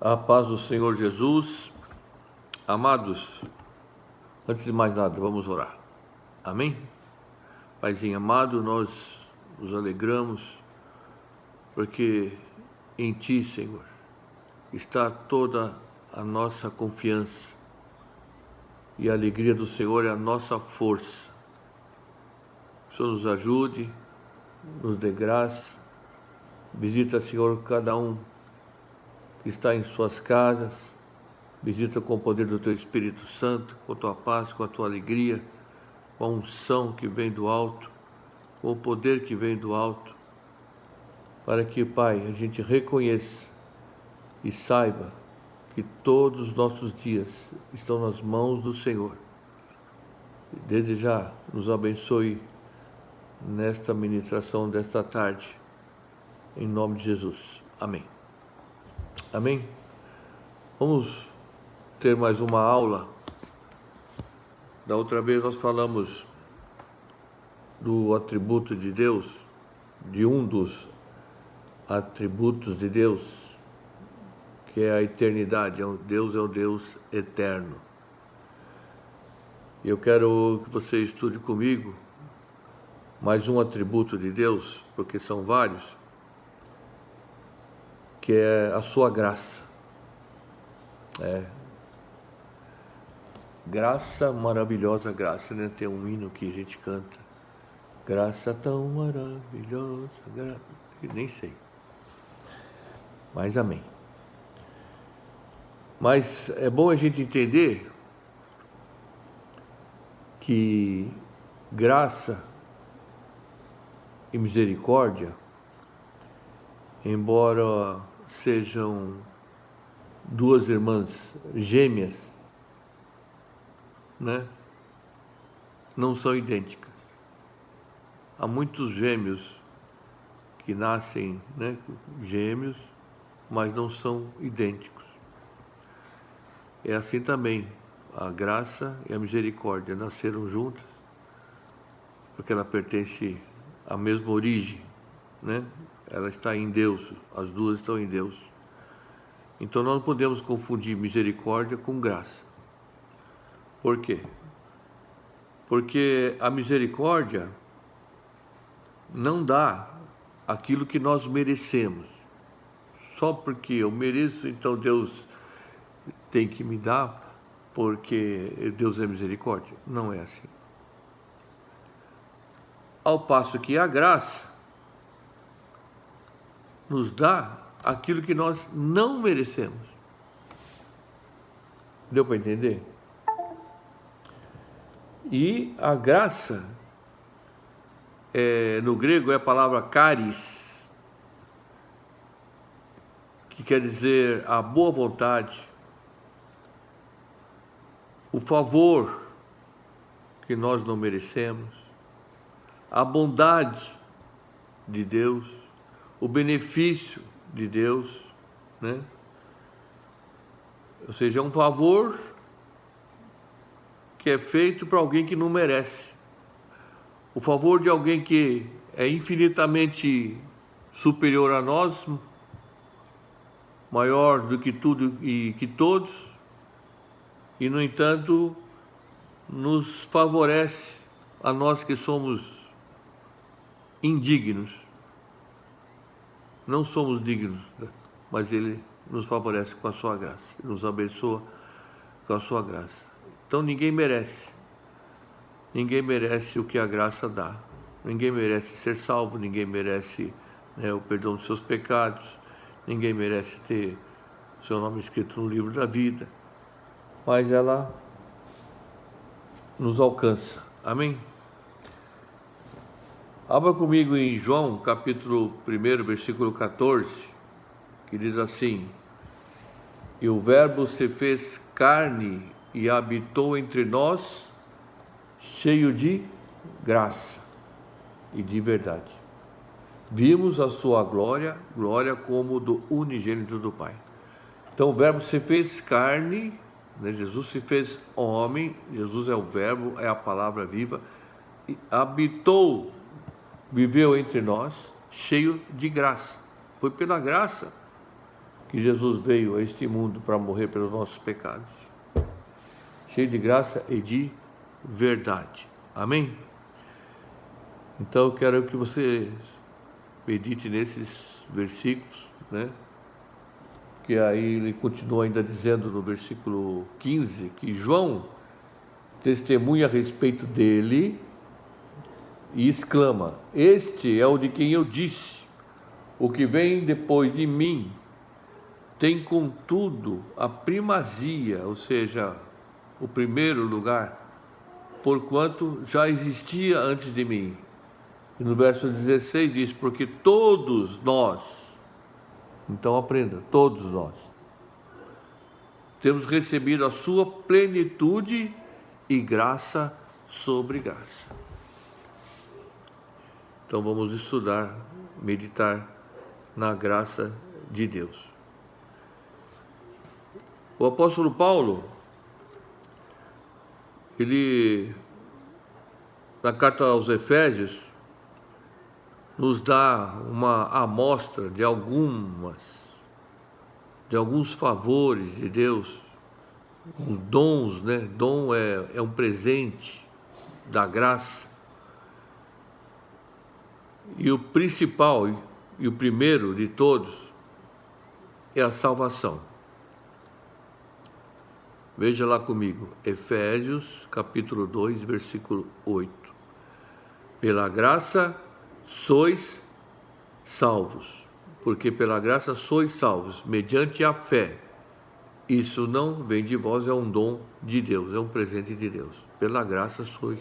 A paz do Senhor Jesus. Amados, antes de mais nada, vamos orar. Amém? Paizinho amado, nós nos alegramos porque em Ti, Senhor, está toda a nossa confiança e a alegria do Senhor é a nossa força. O Senhor nos ajude, nos dê graça. Visita, Senhor, cada um que está em suas casas. Visita com o poder do Teu Espírito Santo, com a Tua paz, com a Tua alegria, com a unção que vem do alto, com o poder que vem do alto, para que, Pai, a gente reconheça e saiba que todos os nossos dias estão nas mãos do Senhor. E desde já nos abençoe nesta ministração desta tarde, em nome de Jesus. Amém. Amém? Vamos ter mais uma aula. Da outra vez nós falamos do atributo de Deus, de um dos atributos de Deus, que é a eternidade. Deus é o Deus eterno. E eu quero que você estude comigo mais um atributo de Deus, porque são vários, que é a sua graça. Graça, maravilhosa graça, né? Tem um hino que a gente canta. Graça tão maravilhosa, nem sei. Mas amém. Mas é bom a gente entender que graça e misericórdia, embora sejam duas irmãs gêmeas, né? Não são idênticas. Há muitos gêmeos que nascem, né, gêmeos, mas não são idênticos. É assim também, a graça e a misericórdia nasceram juntas, porque ela pertence à mesma origem, né? Ela está em Deus, as duas estão em Deus. Então nós não podemos confundir misericórdia com graça. Por quê? Porque a misericórdia não dá aquilo que nós merecemos. Só porque eu mereço, então Deus tem que me dar, porque Deus é misericórdia. Não é assim. Ao passo que a graça nos dá aquilo que nós não merecemos. Deu para entender? E a graça, no grego é a palavra charis, que quer dizer a boa vontade, o favor que nós não merecemos, a bondade de Deus, o benefício de Deus, né? Ou seja, é um favor que é feito para alguém que não merece. O favor de alguém que é infinitamente superior a nós, maior do que tudo e que todos, e, no entanto, nos favorece a nós que somos indignos. Não somos dignos, mas Ele nos favorece com a sua graça, nos abençoa com a sua graça. Então ninguém merece o que a graça dá. Ninguém merece ser salvo, ninguém merece, né, o perdão dos seus pecados, ninguém merece ter o seu nome escrito no livro da vida, mas ela nos alcança. Amém? Abra comigo em João, capítulo 1, versículo 14, que diz assim: E o Verbo se fez carne e habitou entre nós, cheio de graça e de verdade. Vimos a sua glória, glória como do unigênito do Pai. Então o Verbo se fez carne, né? Jesus se fez homem, Jesus é o Verbo, é a palavra viva, e habitou, viveu entre nós, cheio de graça. Foi pela graça que Jesus veio a este mundo para morrer pelos nossos pecados. Cheio de graça e de verdade. Amém? Então eu quero que você medite nesses versículos, né? Que aí ele continua ainda dizendo no versículo 15, que João testemunha a respeito dele e exclama: este é o de quem eu disse, o que vem depois de mim tem contudo a primazia, ou seja, o primeiro lugar, porquanto já existia antes de mim. E no verso 16 diz: porque todos nós, então aprenda, todos nós temos recebido a sua plenitude e graça sobre graça. Então vamos estudar, meditar na graça de Deus. O apóstolo Paulo, ele, na carta aos Efésios, nos dá uma amostra de alguns favores de Deus, os dons, né? Dom é um presente da graça. E o principal e o primeiro de todos é a salvação. Veja lá comigo, Efésios capítulo 2, versículo 8. Pela graça sois salvos, porque pela graça sois salvos, mediante a fé. Isso não vem de vós, é um dom de Deus, é um presente de Deus. Pela graça sois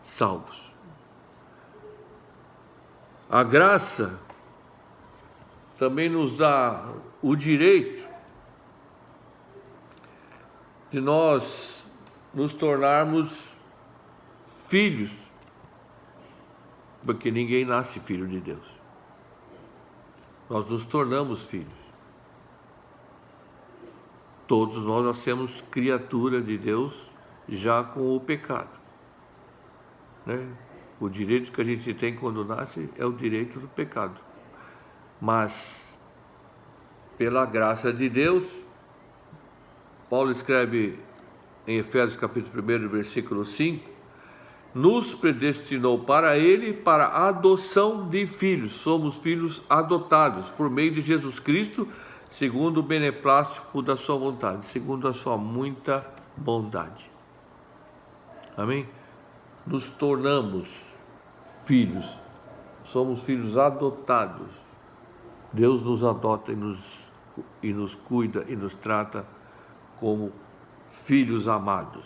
salvos. A graça também nos dá o direito de nós nos tornarmos filhos, porque ninguém nasce filho de Deus. Nós nos tornamos filhos. Todos nós nascemos criatura de Deus já com o pecado, né? O direito que a gente tem quando nasce é o direito do pecado. Mas, pela graça de Deus, Paulo escreve em Efésios capítulo 1, versículo 5, nos predestinou para ele, para a adoção de filhos. Somos filhos adotados por meio de Jesus Cristo, segundo o beneplácito da sua vontade, segundo a sua muita bondade. Amém? Nos tornamos filhos, somos filhos adotados. Deus nos adota e nos cuida e nos trata como filhos amados.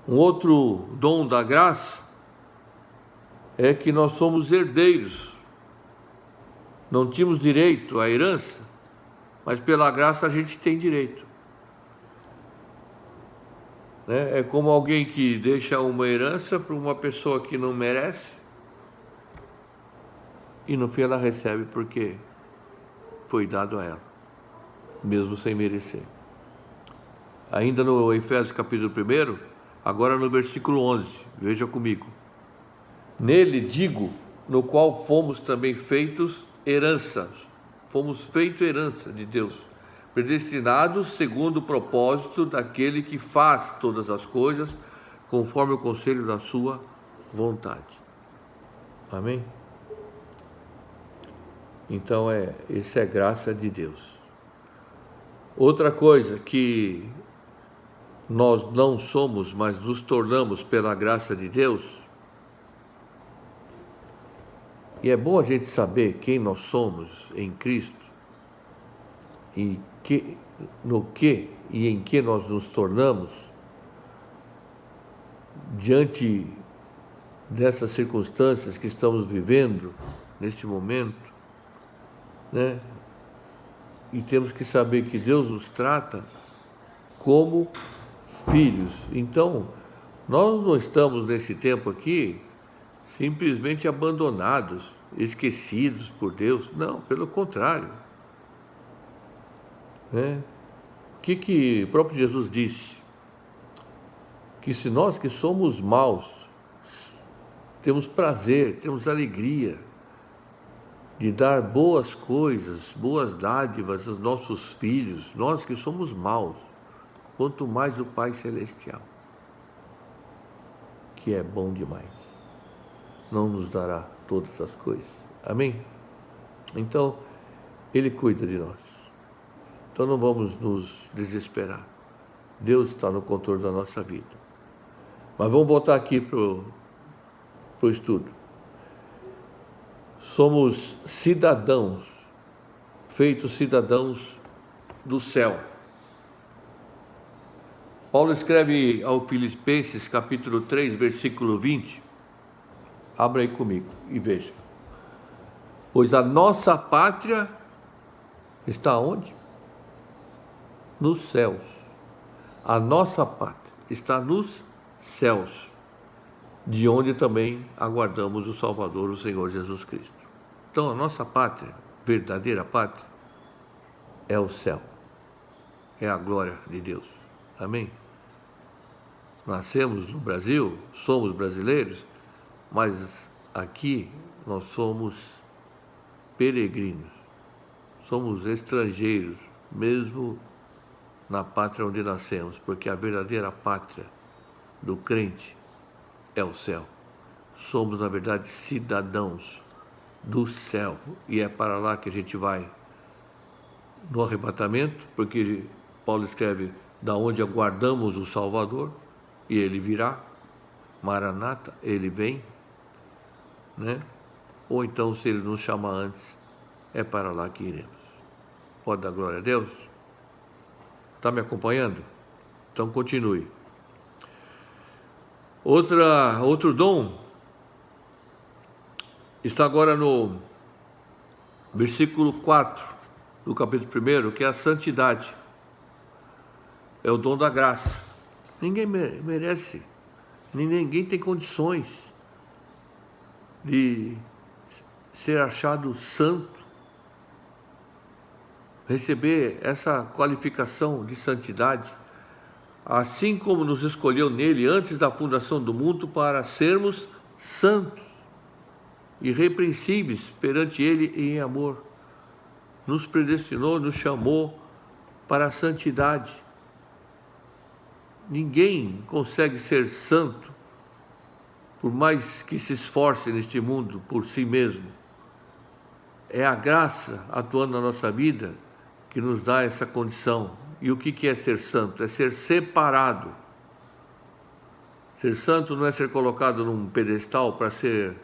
Um outro dom da graça é que nós somos herdeiros. Não tínhamos direito à herança, mas pela graça a gente tem direito. É como alguém que deixa uma herança para uma pessoa que não merece e no fim ela recebe porque foi dado a ela, mesmo sem merecer. Ainda no Efésios capítulo 1, agora no versículo 11, veja comigo. Nele digo, no qual fomos também feitos herança, fomos feitos herança de Deus, predestinados segundo o propósito daquele que faz todas as coisas, conforme o conselho da sua vontade. Amém? Então isso é graça de Deus. Outra coisa que nós não somos, mas nos tornamos pela graça de Deus, e é bom a gente saber quem nós somos em Cristo, e no que e em que nós nos tornamos diante dessas circunstâncias que estamos vivendo neste momento, né? E temos que saber que Deus nos trata como filhos. Então, nós não estamos nesse tempo aqui simplesmente abandonados, esquecidos por Deus. Não, pelo contrário. O que o próprio Jesus disse? Que se nós que somos maus temos prazer, temos alegria de dar boas coisas, boas dádivas aos nossos filhos, nós que somos maus, quanto mais o Pai Celestial, que é bom demais, não nos dará todas as coisas. Amém? Então, Ele cuida de nós. Então não vamos nos desesperar. Deus está no controle da nossa vida. Mas vamos voltar aqui para o estudo. Somos cidadãos, feitos cidadãos do céu. Paulo escreve ao Filipenses, capítulo 3, versículo 20. Abra aí comigo e veja. Pois a nossa pátria está onde? Nos céus. A nossa pátria está nos céus, de onde também aguardamos o Salvador, o Senhor Jesus Cristo. Então, a nossa pátria, verdadeira pátria, é o céu. É a glória de Deus. Amém? Nascemos no Brasil, somos brasileiros, mas aqui nós somos peregrinos, somos estrangeiros, mesmo na pátria onde nascemos, porque a verdadeira pátria do crente é o céu. Somos, na verdade, cidadãos do céu, e é para lá que a gente vai no arrebatamento, porque Paulo escreve, da onde aguardamos o Salvador, e ele virá, Maranata, ele vem, né? Ou então, se ele nos chamar antes, é para lá que iremos. Pode dar glória a Deus? Está me acompanhando? Então continue. Outro dom está agora no versículo 4 do capítulo 1, que é a santidade. É o dom da graça. Ninguém merece, ninguém tem condições de ser achado santo, receber essa qualificação de santidade, assim como nos escolheu nele antes da fundação do mundo para sermos santos, irrepreensíveis perante ele em amor. Nos predestinou, nos chamou para a santidade. Ninguém consegue ser santo, por mais que se esforce neste mundo por si mesmo. É a graça atuando na nossa vida que nos dá essa condição. E o que é ser santo? É ser separado. Ser santo não é ser colocado num pedestal para ser,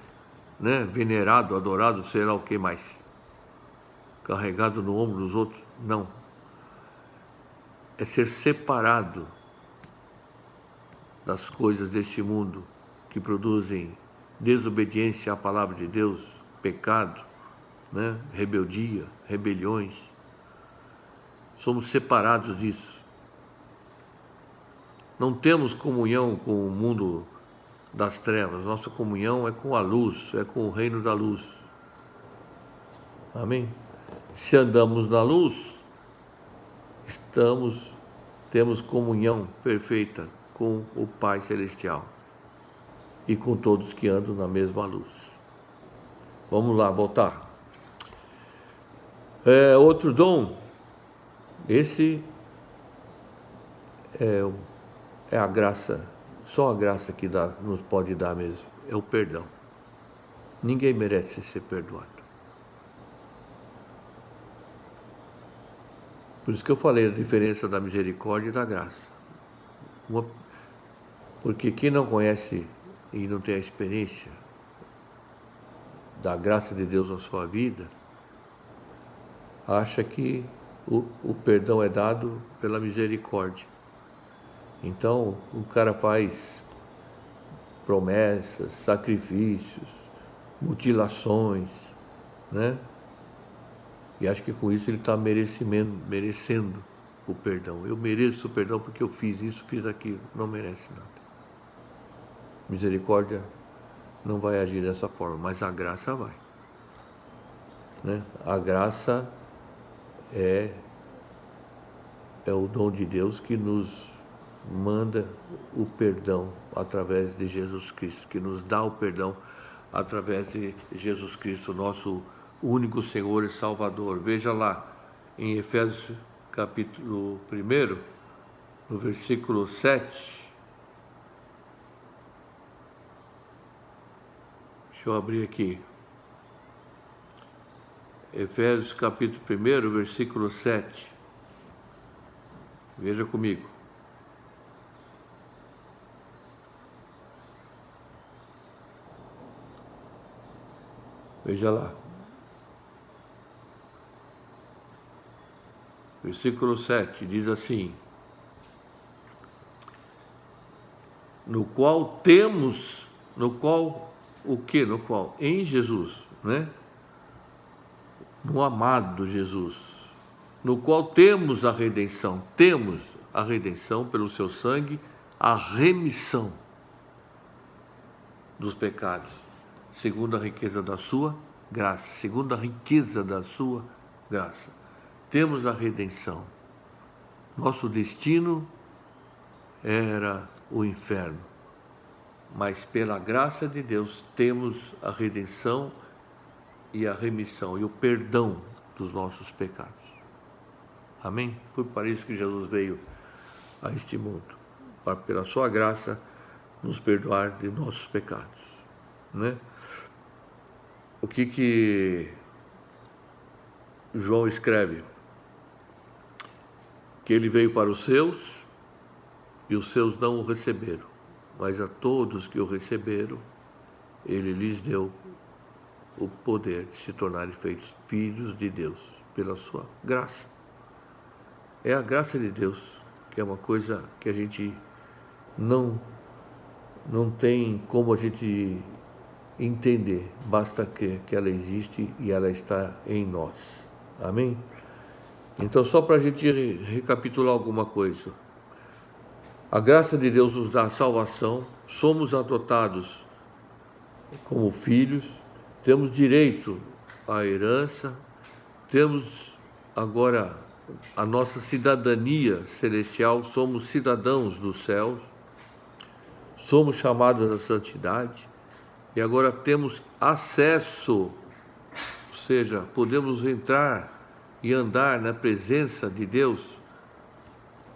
né, venerado, adorado, sei lá o que mais, carregado no ombro dos outros. Não. É ser separado das coisas deste mundo que produzem desobediência à palavra de Deus, pecado, né, rebeldia, rebeliões. Somos separados disso. Não temos comunhão com o mundo das trevas. Nossa comunhão é com a luz, é com o reino da luz. Amém? Se andamos na luz, temos comunhão perfeita com o Pai Celestial e com todos que andam na mesma luz. Vamos lá, voltar. Outro dom, esse é a graça, só a graça que nos pode dar mesmo, é o perdão. Ninguém merece ser perdoado. Por isso que eu falei a diferença da misericórdia e da graça. Porque quem não conhece e não tem a experiência da graça de Deus na sua vida, acha que o perdão é dado pela misericórdia. Então, o cara faz promessas, sacrifícios, mutilações, né? E acho que com isso ele está merecendo o perdão. Eu mereço o perdão porque eu fiz isso, fiz aquilo. Não merece nada. Misericórdia não vai agir dessa forma, mas a graça vai, né? A graça é o dom de Deus que nos manda o perdão através de Jesus Cristo, que nos dá o perdão através de Jesus Cristo, nosso único Senhor e Salvador. Veja lá em Efésios capítulo 1, no versículo 7. Deixa eu abrir aqui. Efésios capítulo 1, versículo 7. Veja comigo. Veja lá. Versículo 7 diz assim: no qual temos, em Jesus, né? No amado Jesus, no qual temos a redenção pelo seu sangue, a remissão dos pecados, segundo a riqueza da sua graça, temos a redenção. Nosso destino era o inferno, mas pela graça de Deus temos a redenção e a remissão e o perdão dos nossos pecados. Amém? Foi para isso que Jesus veio a este mundo, para pela sua graça nos perdoar de nossos pecados, né? O que João escreve? Que ele veio para os seus e os seus não o receberam, mas a todos que o receberam, ele lhes deu o poder de se tornarem feitos filhos de Deus, pela sua graça. É a graça de Deus, que é uma coisa que a gente não tem como a gente entender, basta que ela existe e ela está em nós. Amém? Então, só para a gente recapitular alguma coisa. A graça de Deus nos dá a salvação, somos adotados como filhos, temos direito à herança, temos agora a nossa cidadania celestial, somos cidadãos dos céus, somos chamados à santidade e agora temos acesso, ou seja, podemos entrar e andar na presença de Deus,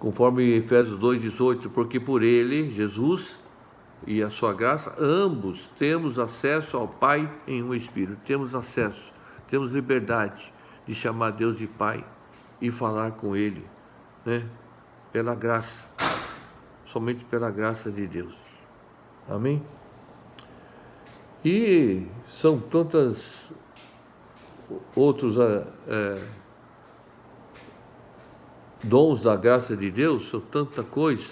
conforme Efésios 2,18, porque por ele, Jesus, e a sua graça, ambos temos acesso ao Pai em um Espírito. Temos acesso, temos liberdade de chamar Deus de Pai e falar com Ele, né? Pela graça, somente pela graça de Deus. Amém? E são tantos outros dons da graça de Deus, são tanta coisa.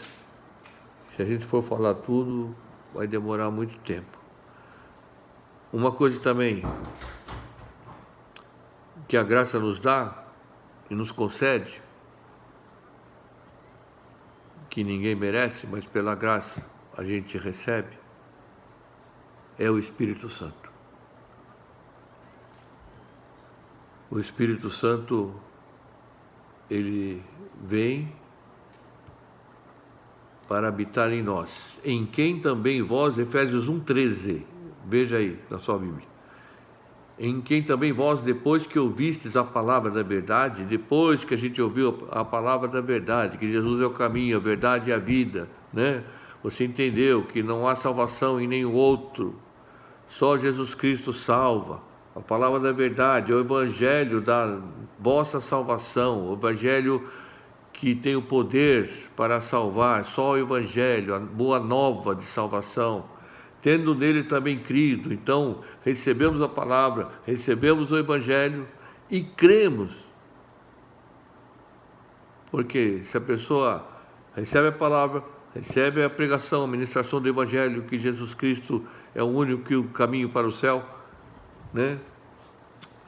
Se a gente for falar tudo, vai demorar muito tempo. Uma coisa também que a graça nos dá e nos concede, que ninguém merece, mas pela graça a gente recebe, é o Espírito Santo. O Espírito Santo, ele vem para habitar em nós, em quem também vós, Efésios 1,13, veja aí na sua Bíblia, em quem também vós, depois que ouvistes a palavra da verdade, depois que a gente ouviu a palavra da verdade, que Jesus é o caminho, a verdade e a vida, né? Você entendeu que não há salvação em nenhum outro, só Jesus Cristo salva. A palavra da verdade é o evangelho da vossa salvação, o evangelho que tem o poder para salvar, só o evangelho, a boa nova de salvação, tendo nele também crido. Então, recebemos a palavra, recebemos o evangelho e cremos. Porque se a pessoa recebe a palavra, recebe a pregação, a ministração do evangelho, que Jesus Cristo é o único que o caminho para o céu, né?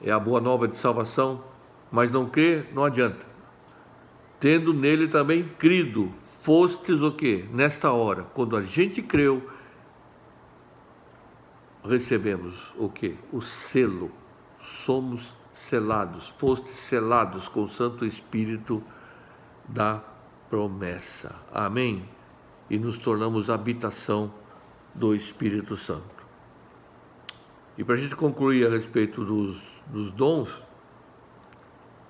É a boa nova de salvação, mas não crê, não adianta. Tendo nele também crido, fostes o quê? Nesta hora, quando a gente creu, recebemos o quê? O selo. Somos selados, fostes selados com o Santo Espírito da promessa. Amém? E nos tornamos habitação do Espírito Santo. E para a gente concluir a respeito dos nos dons,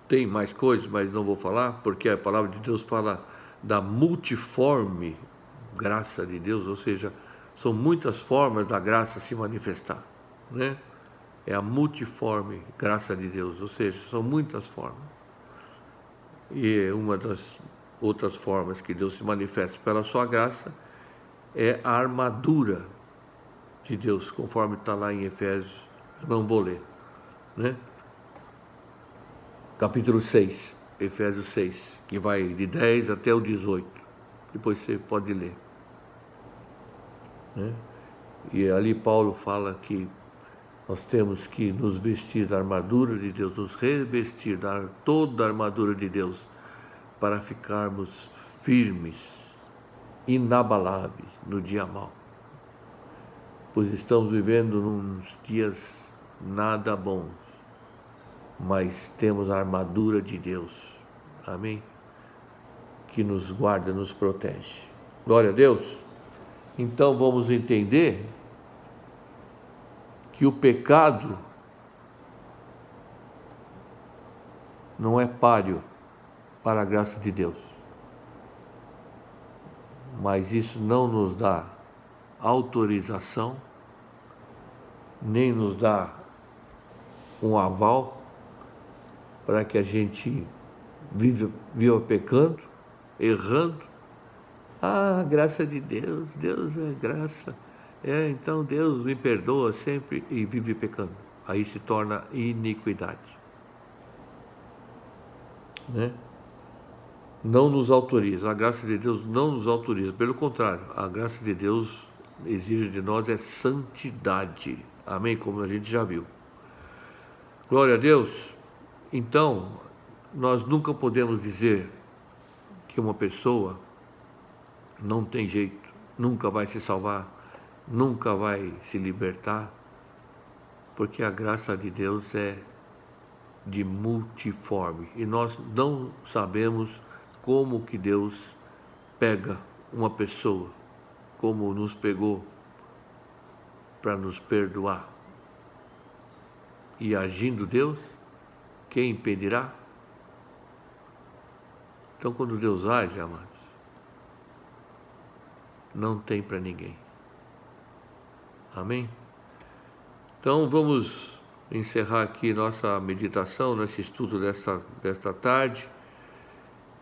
tem mais coisas, mas não vou falar, porque a palavra de Deus fala da multiforme graça de Deus, ou seja, são muitas formas da graça se manifestar, né? É a multiforme graça de Deus, ou seja, são muitas formas. E uma das outras formas que Deus se manifesta pela sua graça é a armadura de Deus, conforme está lá em Efésios, eu não vou ler, né? Capítulo 6, Efésios 6, que vai de 10 até o 18, depois você pode ler, né? E ali Paulo fala que nós temos que nos vestir da armadura de Deus, nos revestir toda a armadura de Deus, para ficarmos firmes, inabaláveis no dia mau. Pois estamos vivendo uns dias nada bons, mas temos a armadura de Deus, amém? Que nos guarda, nos protege. Glória a Deus. Então vamos entender que o pecado não é páreo para a graça de Deus, mas isso não nos dá autorização, nem nos dá um aval para que a gente viva pecando, errando. Ah, graça de Deus, Deus é graça. Então Deus me perdoa sempre e vive pecando. Aí se torna iniquidade, né? Não nos autoriza, a graça de Deus não nos autoriza. Pelo contrário, a graça de Deus exige de nós é santidade. Amém? Como a gente já viu. Glória a Deus. Então, nós nunca podemos dizer que uma pessoa não tem jeito, nunca vai se salvar, nunca vai se libertar, porque a graça de Deus é de multiforme e nós não sabemos como que Deus pega uma pessoa, como nos pegou para nos perdoar. E agindo Deus, quem impedirá? Então, quando Deus age, amados, não tem para ninguém. Amém? Então, vamos encerrar aqui nossa meditação, nesse estudo desta tarde,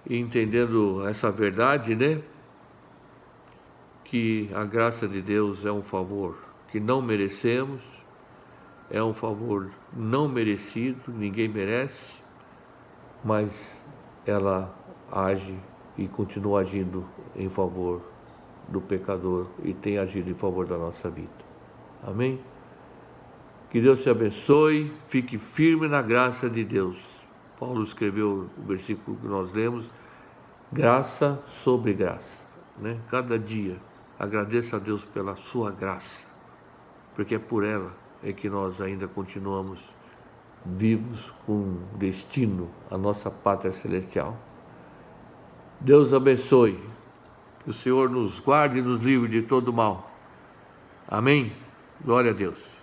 e entendendo essa verdade, né? Que a graça de Deus é um favor que não merecemos, é um favor não merecido, ninguém merece, mas ela age e continua agindo em favor do pecador e tem agido em favor da nossa vida. Amém? Que Deus te abençoe, fique firme na graça de Deus. Paulo escreveu o versículo que nós lemos, graça sobre graça, né? Cada dia agradeça a Deus pela sua graça, porque é por ela que nós ainda continuamos vivos com destino à nossa pátria celestial. Deus abençoe, que o Senhor nos guarde e nos livre de todo mal. Amém? Glória a Deus.